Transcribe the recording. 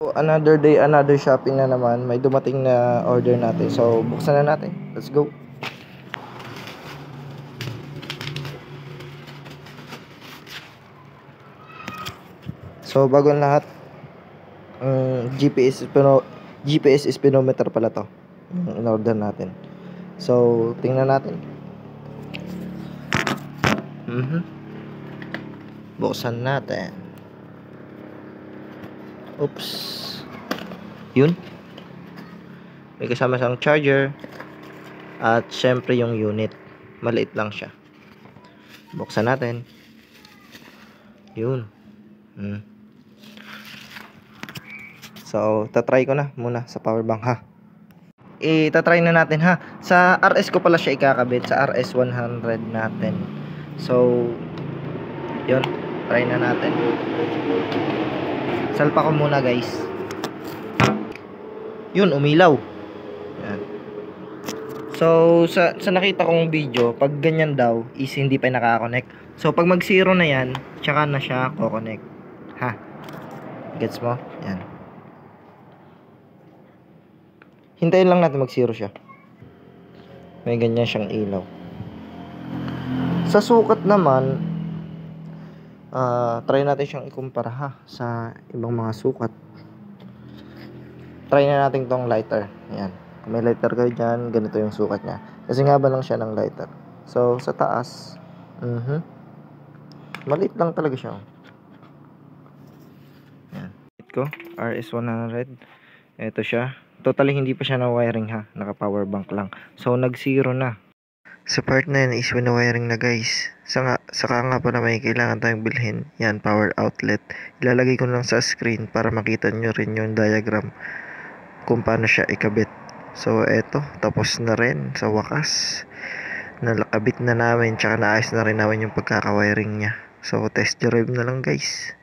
So, another day, another shopping na naman. May dumating na order natin. So, buksan na natin. Let's go. So, bago ang lahat, GPS speedometer pala to. In order natin. So, tingnan natin. Buksan natin. Oops. Yun. May kasama siyang charger. At syempre yung unit. Maliit lang siya. Buksan natin. Yun. So, tatry ko na muna sa power bank ha. Itatry na natin ha. Sa RS ko pala siya ikakabit. Sa RS 100 natin. So, yun. Try na natin. Salpa ko muna guys. Yun, umilaw. Yan. So, sa nakita kong video, pag ganyan daw, is hindi pa nakakonect. So, pag mag 0 na yan, tsaka na siya kukonect. Ha? Gets mo? Yan. Hintayin lang natin mag 0 siya. May ganyan siyang ilaw. Sa sukat naman, try natin siyang ikumpara ha, sa ibang mga sukat. Try na natin tong lighter. Ayan. Kung may lighter kayo dyan, ganito yung sukat niya. Kasi nga ba lang siya ng lighter. So, sa taas, maliit lang talaga siya. Ayan. Ko, RS100. Ito siya. Totally hindi pa siya na wiring ha. Naka power bank lang. So, nag 0 na. Sa part na yan is wina-wiring na guys. Saka nga pa na may kailangan tayong bilhin. Yan, power outlet. Ilalagay ko lang sa screen para makita nyo rin yung diagram kung paano siya ikabit. So, eto. Tapos na rin sa wakas. Nalakabit na namin. Tsaka naayos na rin namin yung pagkaka-wiring niya. So, test drive na lang guys.